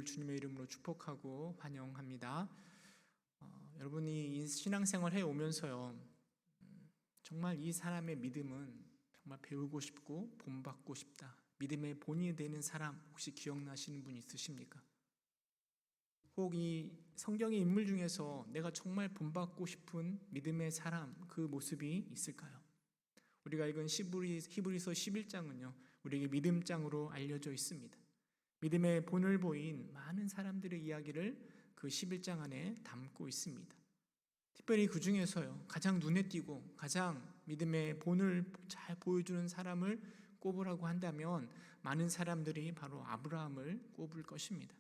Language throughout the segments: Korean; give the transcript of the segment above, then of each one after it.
모두를 주님의 이름으로 축복하고 환영합니다. 여러분이 신앙생활 해오면서요, 정말 이 사람의 믿음은 정말 배우고 싶고 본받고 싶다, 믿음의 본이 되는 사람 혹시 기억나시는 분 있으십니까? 혹 이 성경의 인물 중에서 내가 정말 본받고 싶은 믿음의 사람, 그 모습이 있을까요? 우리가 읽은 히브리서 11장은요 우리에게 믿음장으로 알려져 있습니다. 믿음의 본을 보인 많은 사람들의 이야기를 그 11장 안에 담고 있습니다. 특별히 그 중에서요 가장 눈에 띄고 가장 믿음의 본을 잘 보여주는 사람을 꼽으라고 한다면 많은 사람들이 바로 아브라함을 꼽을 것입니다.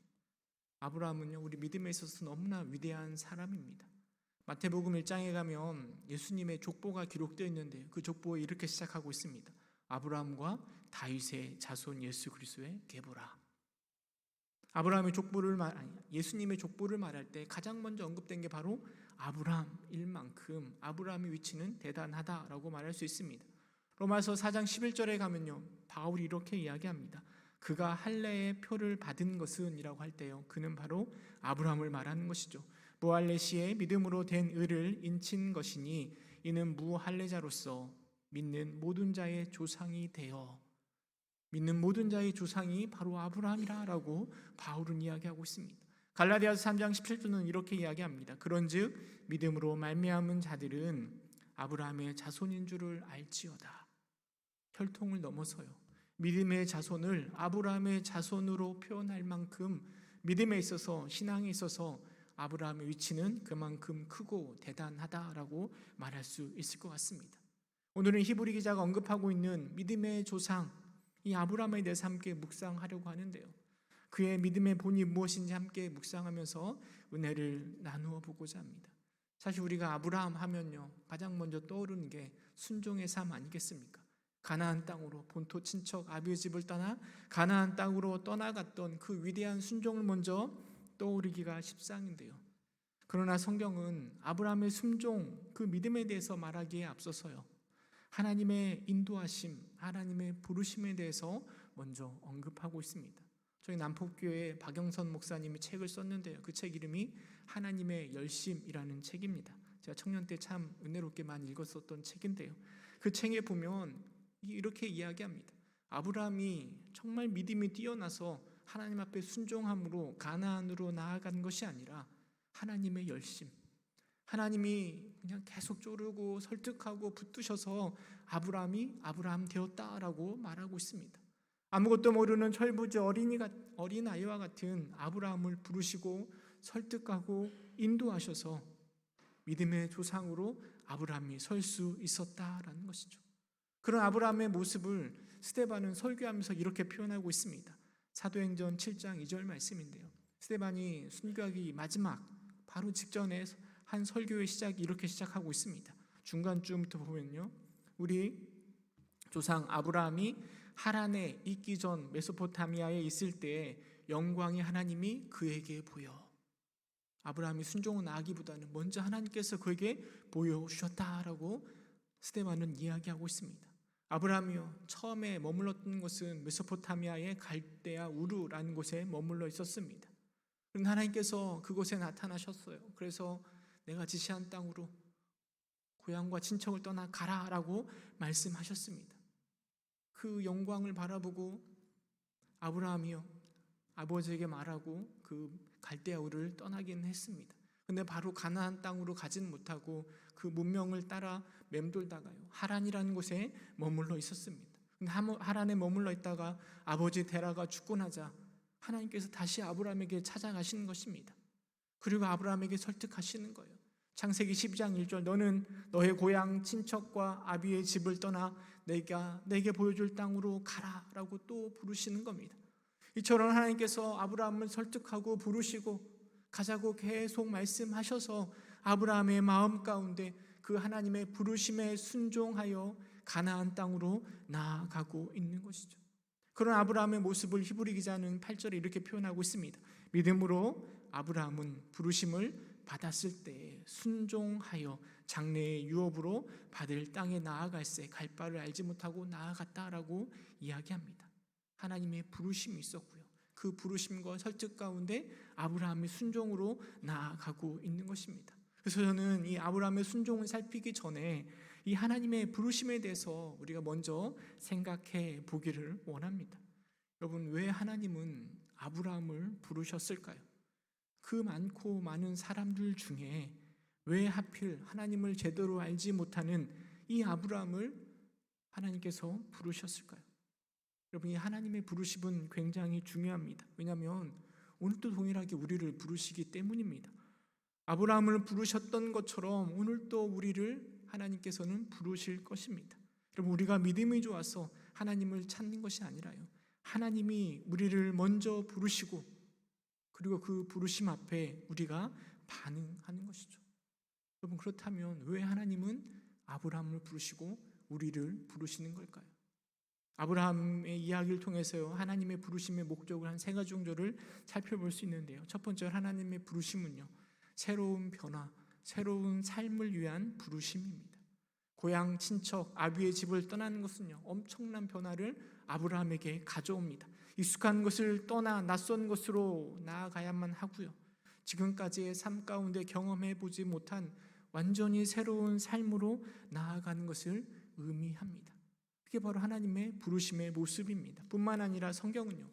아브라함은요 우리 믿음에 있어서 너무나 위대한 사람입니다. 마태복음 1장에 가면 예수님의 족보가 기록되어 있는데 그 족보에 이렇게 시작하고 있습니다. 아브라함과 다윗의 자손 예수 그리스도의 계보라. 아브라함의 예수님의 족보를 말할 때 가장 먼저 언급된 게 바로 아브라함일 만큼 아브라함의 위치는 대단하다라고 말할 수 있습니다. 로마서 4장 11절에 가면요 바울이 이렇게 이야기합니다. 그가 할례의 표를 받은 것은 이라고 할 때요 그는 바로 아브라함을 말하는 것이죠. 무할례 시에 믿음으로 된 의를 인친 것이니 이는 무할례자로서 믿는 모든 자의 조상이 되어, 믿는 모든 자의 조상이 바로 아브라함이라고 바울은 이야기하고 있습니다. 갈라디아서 3장 17절은 이렇게 이야기합니다. 그런즉 믿음으로 말미암은 자들은 아브라함의 자손인 줄을 알지어다. 혈통을 넘어서요 믿음의 자손을 아브라함의 자손으로 표현할 만큼 믿음에 있어서, 신앙에 있어서 아브라함의 위치는 그만큼 크고 대단하다라고 말할 수 있을 것 같습니다. 오늘은 히브리 기자가 언급하고 있는 믿음의 조상, 이 아브라함에 대해서 함께 묵상하려고 하는데요 그의 믿음의 본이 무엇인지 함께 묵상하면서 은혜를 나누어 보고자 합니다. 사실 우리가 아브라함 하면요 가장 먼저 떠오르는 게 순종의 삶 아니겠습니까? 가나안 땅으로 본토 친척 아비의 집을 떠나 가나안 땅으로 떠나갔던 그 위대한 순종을 먼저 떠오르기가 십상인데요 그러나 성경은 아브라함의 순종, 그 믿음에 대해서 말하기에 앞서서요 하나님의 인도하심, 하나님의 부르심에 대해서 먼저 언급하고 있습니다. 저희 남포교회 박영선 목사님이 책을 썼는데요 그 책 이름이 하나님의 열심이라는 책입니다. 제가 청년 때 참 은혜롭게 많이 읽었었던 책인데요 그 책에 보면 이렇게 이야기합니다. 아브라함이 정말 믿음이 뛰어나서 하나님 앞에 순종함으로 가나안으로 나아간 것이 아니라 하나님의 열심, 하나님이 그냥 계속 쪼르고 설득하고 붙드셔서 아브라함이 아브라함 되었다라고 말하고 있습니다. 아무것도 모르는 철부지 어린아이와 같은 아브라함을 부르시고 설득하고 인도하셔서 믿음의 조상으로 아브라함이 설 수 있었다라는 것이죠. 그런 아브라함의 모습을 스데반은 설교하면서 이렇게 표현하고 있습니다. 사도행전 7장 2절 말씀인데요 스데반이 순교하기 마지막 바로 직전에 한 설교의 시작이 이렇게 시작하고 있습니다. 중간쯤부터 보면요 우리 조상 아브라함이 하란에 있기 전 메소포타미아에 있을 때에 영광의 하나님이 그에게 보여, 아브라함이 순종을 나기보다는 먼저 하나님께서 그에게 보여주셨다라고 스데반은 이야기하고 있습니다. 아브라함이요 처음에 머물렀던 곳은 메소포타미아의 갈대아 우르라는 곳에 머물러 있었습니다. 그런데 하나님께서 그곳에 나타나셨어요. 그래서 내가 지시한 땅으로 고향과 친척을 떠나 가라라고 말씀하셨습니다. 그 영광을 바라보고 아브라함이요 아버지에게 말하고 그 갈대아 우르를 떠나긴 했습니다. 근데 바로 가나안 땅으로 가진 못하고 그 문명을 따라 맴돌다가요 하란이라는 곳에 머물러 있었습니다. 근데 하란에 머물러 있다가 아버지 데라가 죽고 나자 하나님께서 다시 아브라함에게 찾아가시는 것입니다. 그리고 아브라함에게 설득하시는 거예요. 창세기 12장 1절 너는 너의 고향 친척과 아비의 집을 떠나 내가 내게 보여줄 땅으로 가라라고 또 부르시는 겁니다. 이처럼 하나님께서 아브라함을 설득하고 부르시고 가자고 계속 말씀하셔서 아브라함의 마음 가운데 그 하나님의 부르심에 순종하여 가나안 땅으로 나아가고 있는 것이죠. 그런 아브라함의 모습을 히브리 기자는 8절에 이렇게 표현하고 있습니다. 믿음으로 아브라함은 부르심을 받았을 때 순종하여 장래의 유업으로 받을 땅에 나아갈새 갈 바를 알지 못하고 나아갔다라고 이야기합니다. 하나님의 부르심이 있었고요. 그 부르심과 설득 가운데 아브라함이 순종으로 나아가고 있는 것입니다. 그래서 저는 이 아브라함의 순종을 살피기 전에 이 하나님의 부르심에 대해서 우리가 먼저 생각해 보기를 원합니다. 여러분, 왜 하나님은 아브라함을 부르셨을까요? 그 많고 많은 사람들 중에 왜 하필 하나님을 제대로 알지 못하는 이 아브라함을 하나님께서 부르셨을까요? 여러분, 이 하나님의 부르심은 굉장히 중요합니다. 왜냐하면 오늘도 동일하게 우리를 부르시기 때문입니다. 아브라함을 부르셨던 것처럼 오늘도 우리를 하나님께서는 부르실 것입니다. 여러분, 우리가 믿음이 좋아서 하나님을 찾는 것이 아니라요, 하나님이 우리를 먼저 부르시고 그리고 그 부르심 앞에 우리가 반응하는 것이죠. 여러분, 그렇다면 왜 하나님은 아브라함을 부르시고 우리를 부르시는 걸까요? 아브라함의 이야기를 통해서 하나님의 부르심의 목적을 한 세 가지 정도를 살펴볼 수 있는데요. 첫 번째, 하나님의 부르심은요, 새로운 변화, 새로운 삶을 위한 부르심입니다. 고향 친척 아비의 집을 떠나는 것은요, 엄청난 변화를 아브라함에게 가져옵니다. 익숙한 것을 떠나 낯선 것으로 나아가야만 하고요, 지금까지의 삶 가운데 경험해 보지 못한 완전히 새로운 삶으로 나아가는 것을 의미합니다. 그게 바로 하나님의 부르심의 모습입니다. 뿐만 아니라 성경은요,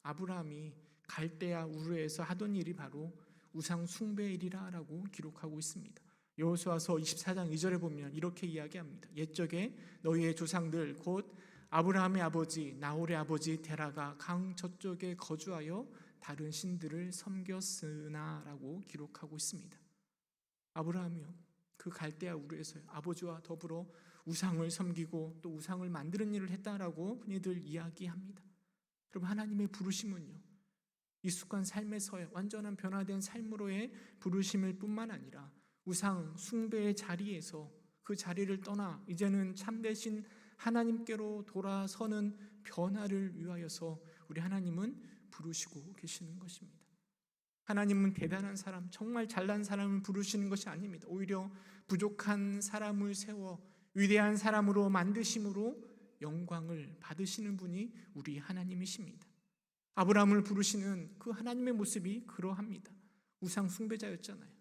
아브라함이 갈대아 우르에서 하던 일이 바로 우상 숭배일이라고 기록하고 있습니다. 여호수아서 24장 2절에 보면 이렇게 이야기합니다. 옛적에 너희의 조상들 곧 아브라함의 아버지 나홀의 아버지 데라가 강 저쪽에 거주하여 다른 신들을 섬겼으나라고 기록하고 있습니다. 아브라함이요, 그 갈대아 우르에서 아버지와 더불어 우상을 섬기고 또 우상을 만드는 일을 했다라고 흔히들 이야기합니다. 그럼 하나님의 부르심은요, 익숙한 삶에서의 완전한 변화된 삶으로의 부르심일 뿐만 아니라 우상 숭배의 자리에서 그 자리를 떠나 이제는 참되신 하나님께로 돌아서는 변화를 위하여서 우리 하나님은 부르시고 계시는 것입니다. 하나님은 대단한 사람, 정말 잘난 사람을 부르시는 것이 아닙니다. 오히려 부족한 사람을 세워 위대한 사람으로 만드심으로 영광을 받으시는 분이 우리 하나님이십니다. 아브라함을 부르시는 그 하나님의 모습이 그러합니다. 우상 숭배자였잖아요.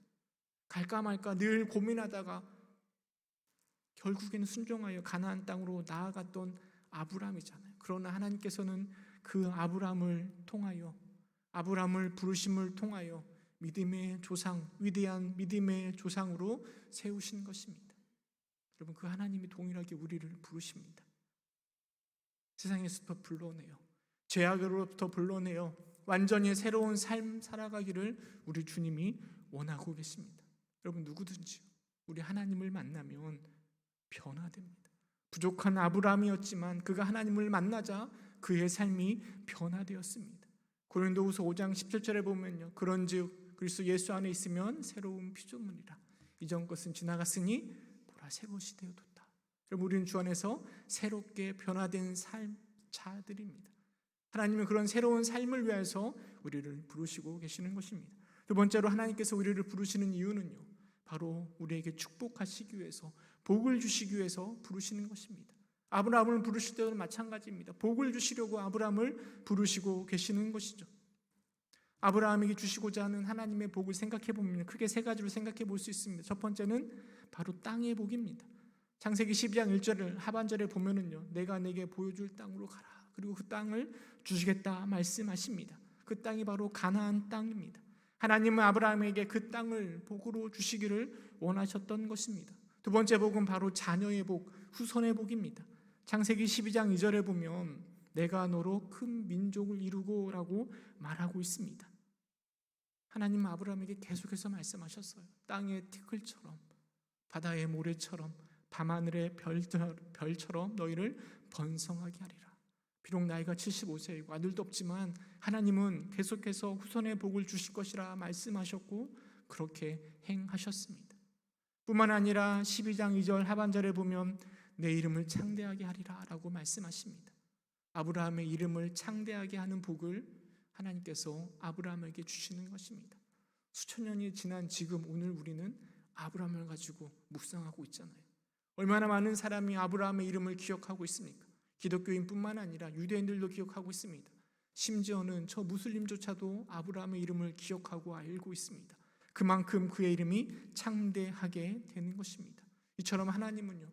갈까 말까 늘 고민하다가 결국에는 순종하여 가나안 땅으로 나아갔던 아브라함이잖아요. 그러나 하나님께서는 그 아브라함을 통하여, 아브라함을 부르심을 통하여 믿음의 조상, 위대한 믿음의 조상으로 세우신 것입니다. 여러분, 그 하나님이 동일하게 우리를 부르십니다. 세상에서부터 불러내요, 죄악으로부터 불러내요, 완전히 새로운 삶 살아가기를 우리 주님이 원하고 계십니다. 여러분, 누구든지 우리 하나님을 만나면 변화됩니다. 부족한 아브라함이었지만 그가 하나님을 만나자 그의 삶이 변화되었습니다. 고린도후서 5장 17절에 보면요, 그런즉 그리스도 예수 안에 있으면 새로운 피조물이라 이전 것은 지나갔으니 보라 새 것이 되어졌다. 여러분, 우리는 주 안에서 새롭게 변화된 삶자들입니다. 하나님은 그런 새로운 삶을 위해서 우리를 부르시고 계시는 것입니다. 두 번째로 하나님께서 우리를 부르시는 이유는요, 바로 우리에게 축복하시기 위해서, 복을 주시기 위해서 부르시는 것입니다. 아브라함을 부르실 때도 마찬가지입니다. 복을 주시려고 아브라함을 부르시고 계시는 것이죠. 아브라함에게 주시고자 하는 하나님의 복을 생각해 보면 크게 세 가지로 생각해 볼 수 있습니다. 첫 번째는 바로 땅의 복입니다. 창세기 12장 1절 하반절에 보면은요, 내가 내게 보여줄 땅으로 가라, 그리고 그 땅을 주시겠다 말씀하십니다. 그 땅이 바로 가나안 땅입니다. 하나님은 아브라함에게 그 땅을 복으로 주시기를 원하셨던 것입니다. 두 번째 복은 바로 자녀의 복, 후손의 복입니다. 창세기 12장 2절에 보면 내가 너로 큰 민족을 이루고 라고 말하고 있습니다. 하나님은 아브라함에게 계속해서 말씀하셨어요. 땅의 티끌처럼, 바다의 모래처럼, 밤하늘의 별처럼 너희를 번성하게 하리라. 비록 나이가 75세이고 아들도 없지만 하나님은 계속해서 후손의 복을 주실 것이라 말씀하셨고 그렇게 행하셨습니다. 뿐만 아니라 12장 2절 하반절에 보면 내 이름을 창대하게 하리라 라고 말씀하십니다. 아브라함의 이름을 창대하게 하는 복을 하나님께서 아브라함에게 주시는 것입니다. 수천 년이 지난 지금 오늘 우리는 아브라함을 가지고 묵상하고 있잖아요. 얼마나 많은 사람이 아브라함의 이름을 기억하고 있습니까? 기독교인뿐만 아니라 유대인들도 기억하고 있습니다. 심지어는 저 무슬림조차도 아브라함의 이름을 기억하고 알고 있습니다. 그만큼 그의 이름이 창대하게 되는 것입니다. 이처럼 하나님은요,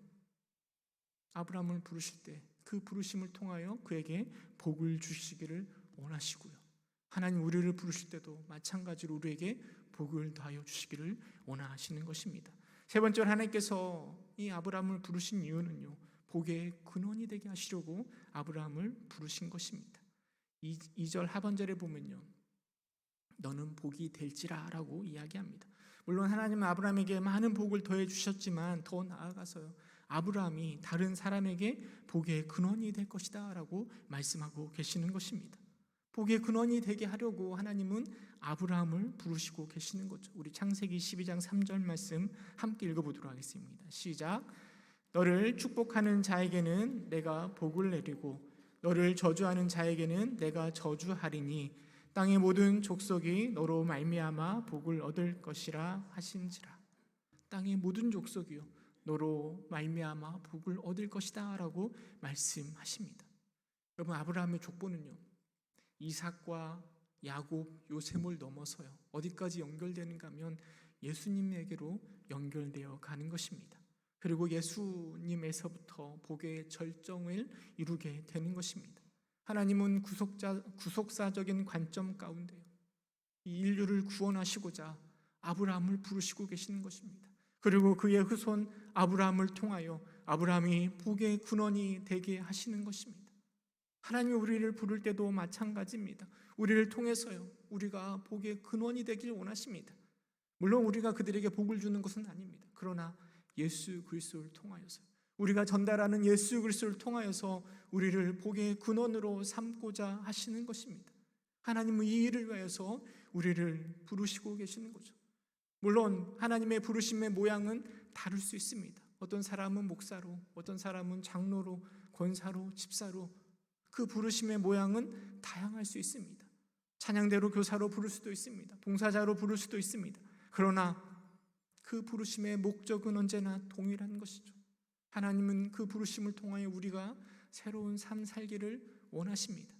아브라함을 부르실 때 그 부르심을 통하여 그에게 복을 주시기를 원하시고요, 하나님 우리를 부르실 때도 마찬가지로 우리에게 복을 더하여 주시기를 원하시는 것입니다. 세 번째로 하나님께서 이 아브라함을 부르신 이유는요, 복의 근원이 되게 하시려고 아브라함을 부르신 것입니다. 2절 하반절에 보면요, 너는 복이 될지라 라고 이야기합니다. 물론 하나님은 아브라함에게 많은 복을 더해 주셨지만 더 나아가서요, 아브라함이 다른 사람에게 복의 근원이 될 것이다 라고 말씀하고 계시는 것입니다. 복의 근원이 되게 하려고 하나님은 아브라함을 부르시고 계시는 거죠. 우리 창세기 12장 3절 말씀 함께 읽어보도록 하겠습니다. 시작. 너를 축복하는 자에게는 내가 복을 내리고 너를 저주하는 자에게는 내가 저주하리니 땅의 모든 족속이 너로 말미암아 복을 얻을 것이라 하신지라. 땅의 모든 족속이요, 너로 말미암아 복을 얻을 것이다 라고 말씀하십니다. 여러분, 아브라함의 족보는요, 이삭과 야곱, 요셉을 넘어서요, 어디까지 연결되는가 하면 예수님에게로 연결되어 가는 것입니다. 그리고 예수님에서부터 복의 절정을 이루게 되는 것입니다. 하나님은 구속사적인 관점 가운데 이 인류를 구원하시고자 아브라함을 부르시고 계시는 것입니다. 그리고 그의 후손 아브라함을 통하여 아브라함이 복의 근원이 되게 하시는 것입니다. 하나님이 우리를 부를 때도 마찬가지입니다. 우리를 통해서요, 우리가 복의 근원이 되길 원하십니다. 물론 우리가 그들에게 복을 주는 것은 아닙니다. 그러나 예수 그리스도를 통하여서, 우리가 전달하는 예수 그리스도를 통하여서 우리를 복의 근원으로 삼고자 하시는 것입니다. 하나님은 이 일을 위하여서 우리를 부르시고 계시는 거죠. 물론 하나님의 부르심의 모양은 다를 수 있습니다. 어떤 사람은 목사로, 어떤 사람은 장로로, 권사로, 집사로, 그 부르심의 모양은 다양할 수 있습니다. 찬양대로 교사로 부를 수도 있습니다. 봉사자로 부를 수도 있습니다. 그러나 그 부르심의 목적은 언제나 동일한 것이죠. 하나님은 그 부르심을 통하여 우리가 새로운 삶 살기를 원하십니다.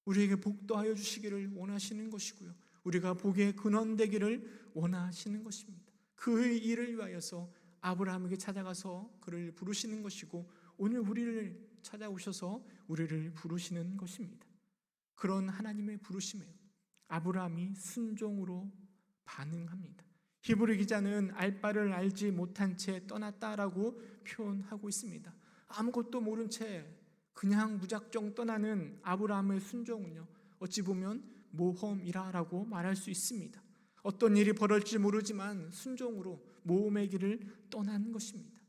우리에게 복 더하여 주시기를 원하시는 것이고요, 우리가 복의 근원 되기를 원하시는 것입니다. 그 일을 위하여서 아브라함에게 찾아가서 그를 부르시는 것이고, 오늘 우리를 찾아오셔서 우리를 부르시는 것입니다. 그런 하나님의 부르심에 아브라함이 순종으로 반응합니다. 히브리 기자는 알 바를 알지 못한 채 떠났다라고 표현하고 있습니다. 아무것도 모른 채 그냥 무작정 떠나는 아브라함의 순종은요, 어찌 보면 모험이라고 말할 수 있습니다. 어떤 일이 벌어질지 모르지만 순종으로 모험의 길을 떠난 것입니다.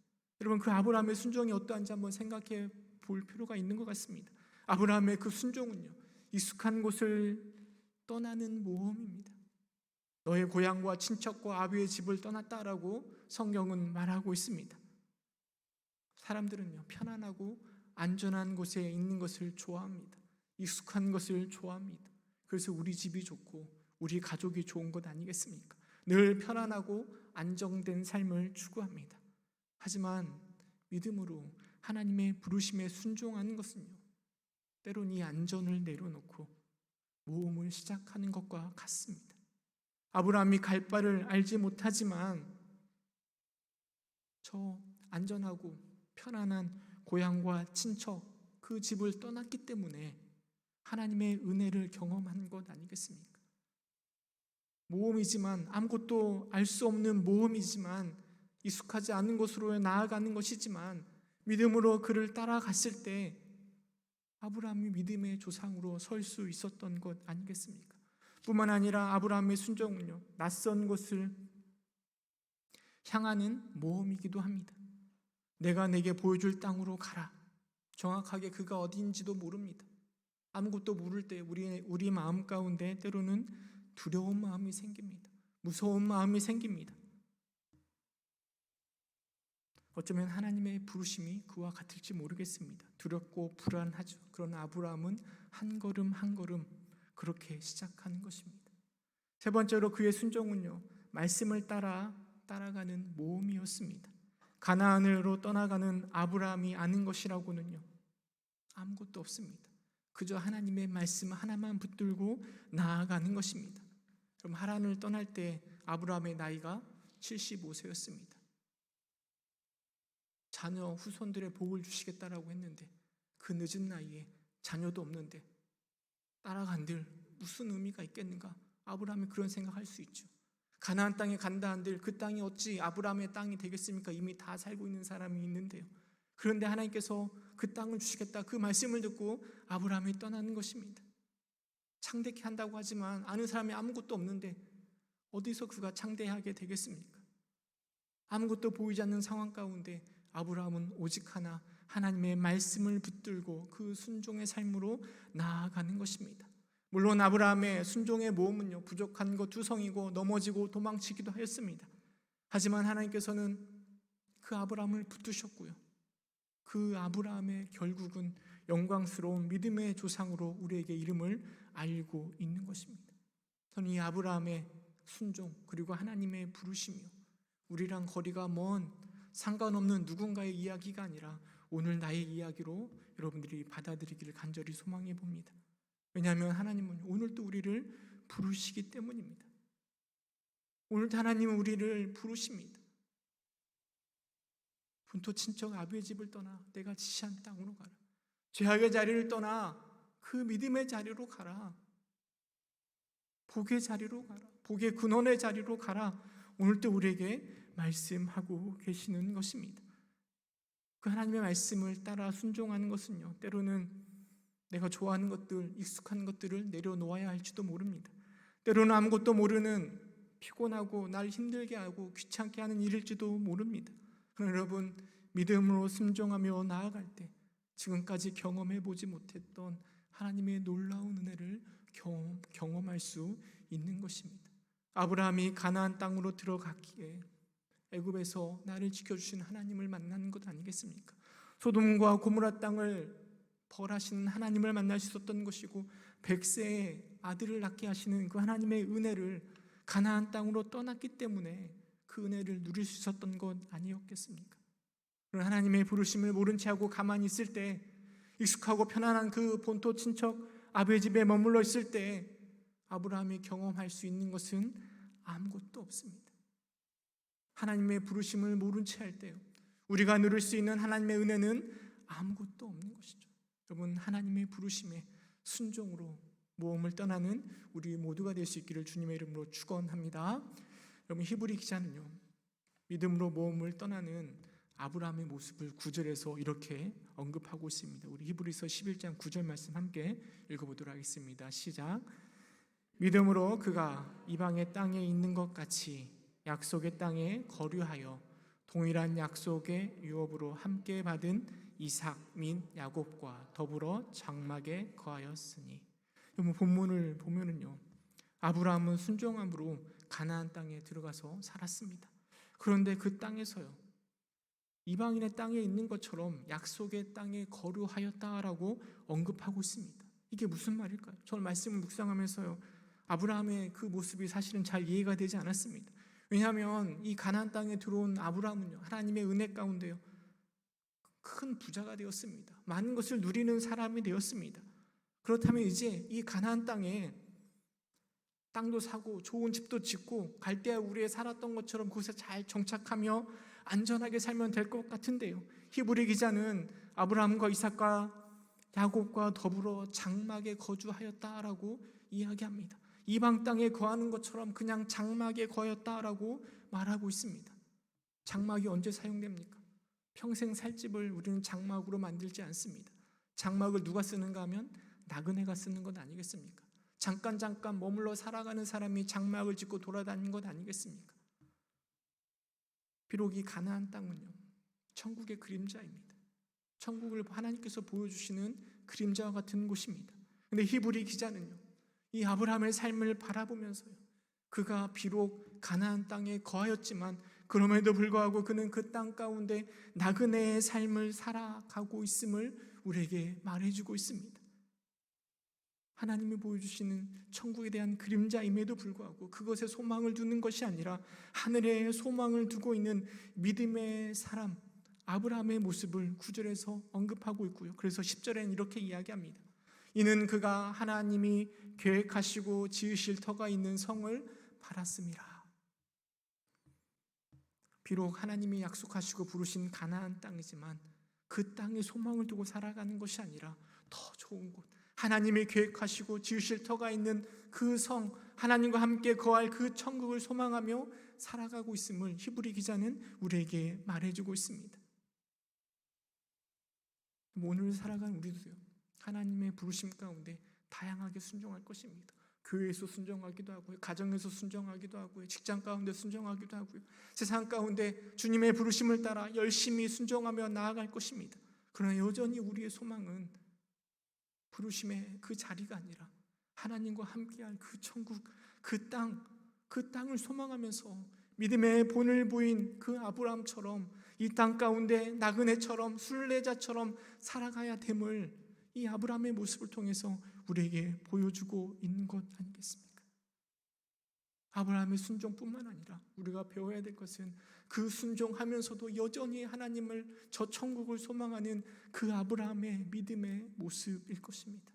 여러분, 그 아브라함의 순종이 어떠한지 한번 생각해 볼 필요가 있는 것 같습니다. 아브라함의 그 순종은요, 익숙한 곳을 떠나는 모험입니다. 너의 고향과 친척과 아비의 집을 떠났다라고 성경은 말하고 있습니다. 사람들은요, 편안하고 안전한 곳에 있는 것을 좋아합니다. 익숙한 것을 좋아합니다. 그래서 우리 집이 좋고 우리 가족이 좋은 것 아니겠습니까? 늘 편안하고 안정된 삶을 추구합니다. 하지만 믿음으로 하나님의 부르심에 순종하는 것은요, 때론 이 안전을 내려놓고 모험을 시작하는 것과 같습니다. 아브라함이 갈 바를 알지 못하지만 저 안전하고 편안한 고향과 친척, 그 집을 떠났기 때문에 하나님의 은혜를 경험한 것 아니겠습니까? 모험이지만, 아무것도 알 수 없는 모험이지만, 익숙하지 않은 곳으로 나아가는 것이지만 믿음으로 그를 따라갔을 때 아브라함이 믿음의 조상으로 설 수 있었던 것 아니겠습니까? 뿐만 아니라 아브라함의 순종은요, 낯선 곳을 향하는 모험이기도 합니다. 내가 내게 보여줄 땅으로 가라. 정확하게 그가 어디인지도 모릅니다. 아무것도 모를 때 우리 마음 가운데 때로는 두려운 마음이 생깁니다. 무서운 마음이 생깁니다. 어쩌면 하나님의 부르심이 그와 같을지 모르겠습니다. 두렵고 불안하죠. 그러나 아브라함은 한 걸음 한 걸음 그렇게 시작하는 것입니다. 세 번째로 그의 순종은요, 말씀을 따라가는 모험이었습니다. 가나안으로 떠나가는 아브라함이 아는 것이라고는요, 아무것도 없습니다. 그저 하나님의 말씀 하나만 붙들고 나아가는 것입니다. 그럼 하란을 떠날 때 아브라함의 나이가 75세였습니다. 자녀 후손들의 복을 주시겠다라고 했는데 그 늦은 나이에 자녀도 없는데 따라간들 무슨 의미가 있겠는가? 아브라함이 그런 생각할 수 있죠. 가나안 땅에 간다 한들 그 땅이 어찌 아브라함의 땅이 되겠습니까? 이미 다 살고 있는 사람이 있는데요. 그런데 하나님께서 그 땅을 주시겠다 그 말씀을 듣고 아브라함이 떠나는 것입니다. 창대케 한다고 하지만 아는 사람이 아무것도 없는데 어디서 그가 창대하게 되겠습니까? 아무것도 보이지 않는 상황 가운데 아브라함은 오직 하나 하나님의 말씀을 붙들고 그 순종의 삶으로 나아가는 것입니다. 물론 아브라함의 순종의 모험은요, 부족한 것 투성이고 넘어지고 도망치기도 하였습니다. 하지만 하나님께서는 그 아브라함을 붙드셨고요, 그 아브라함의 결국은 영광스러운 믿음의 조상으로 우리에게 이름을 알고 있는 것입니다. 저는 이 아브라함의 순종 그리고 하나님의 부르심이요, 우리랑 거리가 먼 상관없는 누군가의 이야기가 아니라 오늘 나의 이야기로 여러분들이 받아들이기를 간절히 소망해 봅니다. 왜냐하면 하나님은 오늘도 우리를 부르시기 때문입니다. 오늘도 하나님은 우리를 부르십니다. 분토 친척 아비의 집을 떠나 내가 지시한 땅으로 가라. 죄악의 자리를 떠나 그 믿음의 자리로 가라. 복의 자리로 가라. 복의 근원의 자리로 가라. 오늘도 우리에게 말씀하고 계시는 것입니다. 그 하나님의 말씀을 따라 순종하는 것은요, 때로는 내가 좋아하는 것들, 익숙한 것들을 내려놓아야 할지도 모릅니다. 때로는 아무것도 모르는 피곤하고 날 힘들게 하고 귀찮게 하는 일일지도 모릅니다. 그러나 여러분, 믿음으로 순종하며 나아갈 때 지금까지 경험해 보지 못했던 하나님의 놀라운 은혜를 경험할 수 있는 것입니다. 아브라함이 가나안 땅으로 들어갔기에 애굽에서 나를 지켜주신 하나님을 만나는 것 아니겠습니까? 소돔과 고모라 땅을 벌하시는 하나님을 만날 수 있었던 것이고 100세의 아들을 낳게 하시는 그 하나님의 은혜를 가나안 땅으로 떠났기 때문에 그 은혜를 누릴 수 있었던 것 아니었겠습니까? 그런 하나님의 부르심을 모른 채 하고 가만히 있을 때, 익숙하고 편안한 그 본토 친척 아비의 집에 머물러 있을 때 아브라함이 경험할 수 있는 것은 아무것도 없습니다. 하나님의 부르심을 모른 채 할 때요, 우리가 누릴 수 있는 하나님의 은혜는 아무것도 없는 것이죠. 여러분, 하나님의 부르심에 순종으로 모험을 떠나는 우리 모두가 될 수 있기를 주님의 이름으로 축원합니다. 여러분, 히브리 기자는요, 믿음으로 모험을 떠나는 아브라함의 모습을 9절에서 이렇게 언급하고 있습니다. 우리 히브리서 11장 9절 말씀 함께 읽어보도록 하겠습니다. 시작. 믿음으로 그가 이방의 땅에 있는 것 같이 약속의 땅에 거류하여 동일한 약속의 유업으로 함께 받은 이삭 및 야곱과 더불어 장막에 거하였으니. 본문을 보면은요, 아브라함은 순종함으로 가나안 땅에 들어가서 살았습니다. 그런데 그 땅에서요, 이방인의 땅에 있는 것처럼 약속의 땅에 거류하였다라고 언급하고 있습니다. 이게 무슨 말일까요? 저는 말씀을 묵상하면서요, 아브라함의 그 모습이 사실은 잘 이해가 되지 않았습니다. 왜냐하면 이 가나안 땅에 들어온 아브라함은요, 하나님의 은혜 가운데요, 큰 부자가 되었습니다. 많은 것을 누리는 사람이 되었습니다. 그렇다면 이제 이 가나안 땅에 땅도 사고 좋은 집도 짓고 갈대아 우리에 살았던 것처럼 그곳에 잘 정착하며 안전하게 살면 될 것 같은데요, 히브리 기자는 아브라함과 이삭과 야곱과 더불어 장막에 거주하였다라고 이야기합니다. 이방 땅에 거하는 것처럼 그냥 장막에 거하였다라고 말하고 있습니다. 장막이 언제 사용됩니까? 평생 살 집을 우리는 장막으로 만들지 않습니다. 장막을 누가 쓰는가 하면 나그네가 쓰는 것 아니겠습니까? 잠깐 머물러 살아가는 사람이 장막을 짓고 돌아다니는 것 아니겠습니까? 비록 이 가나안 땅은요, 천국의 그림자입니다. 천국을 하나님께서 보여주시는 그림자와 같은 곳입니다. 그런데 히브리 기자는요, 이 아브라함의 삶을 바라보면서요, 그가 비록 가나안 땅에 거하였지만 그럼에도 불구하고 그는 그 땅 가운데 나그네의 삶을 살아가고 있음을 우리에게 말해주고 있습니다. 하나님이 보여주시는 천국에 대한 그림자임에도 불구하고 그것에 소망을 두는 것이 아니라 하늘에 소망을 두고 있는 믿음의 사람 아브라함의 모습을 9절에서 언급하고 있고요. 그래서 10절에는 이렇게 이야기합니다. 이는 그가 하나님이 계획하시고 지으실 터가 있는 성을 바랐음이라. 비록 하나님이 약속하시고 부르신 가나안 땅이지만 그 땅에 소망을 두고 살아가는 것이 아니라 더 좋은 곳, 하나님이 계획하시고 지으실 터가 있는 그 성, 하나님과 함께 거할 그 천국을 소망하며 살아가고 있음을 히브리 기자는 우리에게 말해주고 있습니다. 오늘 살아가는 우리도요, 하나님의 부르심 가운데 다양하게 순종할 것입니다. 교회에서 순종하기도 하고요, 가정에서 순종하기도 하고요, 직장 가운데 순종하기도 하고요, 세상 가운데 주님의 부르심을 따라 열심히 순종하며 나아갈 것입니다. 그러나 여전히 우리의 소망은 부르심의 그 자리가 아니라 하나님과 함께할 그 천국, 그 땅을 소망하면서 믿음의 본을 보인 그 아브라함처럼 이 땅 가운데 나그네처럼 순례자처럼 살아가야 됨을 이 아브라함의 모습을 통해서 우리에게 보여주고 있는 것 아니겠습니까? 아브라함의 순종뿐만 아니라 우리가 배워야 될 것은 그 순종하면서도 여전히 하나님을, 저 천국을 소망하는 그 아브라함의 믿음의 모습일 것입니다.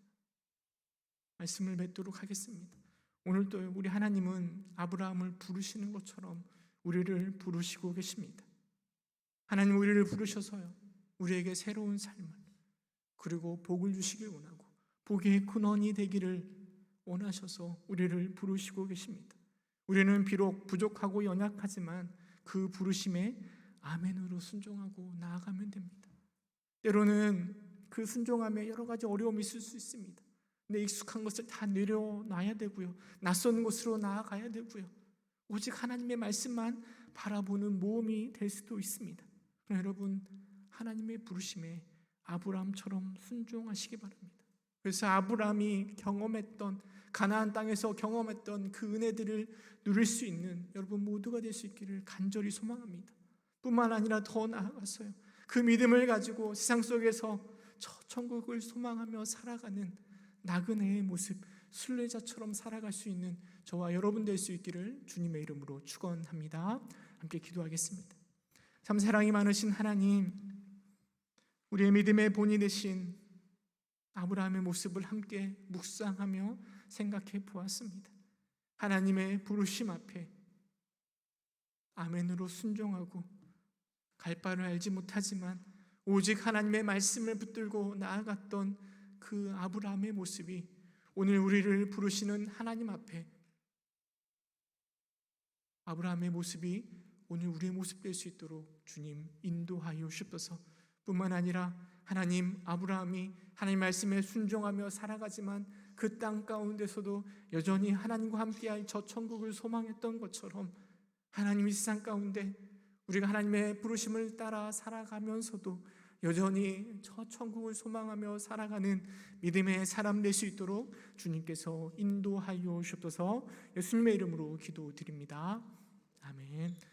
말씀을 맺도록 하겠습니다. 오늘도 우리 하나님은 아브라함을 부르시는 것처럼 우리를 부르시고 계십니다. 하나님 우리를 부르셔서요, 우리에게 새로운 삶을 그리고 복을 주시길 원하고 복의 근원이 되기를 원하셔서 우리를 부르시고 계십니다. 우리는 비록 부족하고 연약하지만 그 부르심에 아멘으로 순종하고 나아가면 됩니다. 때로는 그 순종함에 여러 가지 어려움이 있을 수 있습니다. 근데 익숙한 것을 다 내려놔야 되고요, 낯선 곳으로 나아가야 되고요, 오직 하나님의 말씀만 바라보는 모험이 될 수도 있습니다. 그러나 여러분, 하나님의 부르심에 아브라함처럼 순종하시기 바랍니다. 그래서 아브라함이 경험했던, 가나안 땅에서 경험했던 그 은혜들을 누릴 수 있는 여러분 모두가 될 수 있기를 간절히 소망합니다. 뿐만 아니라 더 나아가서요, 그 믿음을 가지고 세상 속에서 저 천국을 소망하며 살아가는 나그네의 모습, 순례자처럼 살아갈 수 있는 저와 여러분 될 수 있기를 주님의 이름으로 축원합니다. 함께 기도하겠습니다. 참 사랑이 많으신 하나님, 우리의 믿음의 본이 되신 아브라함의 모습을 함께 묵상하며 생각해 보았습니다. 하나님의 부르심 앞에 아멘으로 순종하고 갈 바를 알지 못하지만 오직 하나님의 말씀을 붙들고 나아갔던 그 아브라함의 모습이 오늘 우리를 부르시는 하나님 앞에, 아브라함의 모습이 오늘 우리의 모습 될 수 있도록 주님 인도하여 주옵소서. 뿐만 아니라 하나님, 아브라함이 하나님 말씀에 순종하며 살아가지만 그 땅 가운데서도 여전히 하나님과 함께할 저 천국을 소망했던 것처럼 하나님 이 세상 가운데 우리가 하나님의 부르심을 따라 살아가면서도 여전히 저 천국을 소망하며 살아가는 믿음의 사람 될 수 있도록 주님께서 인도하여 주옵소서. 예수님의 이름으로 기도드립니다. 아멘.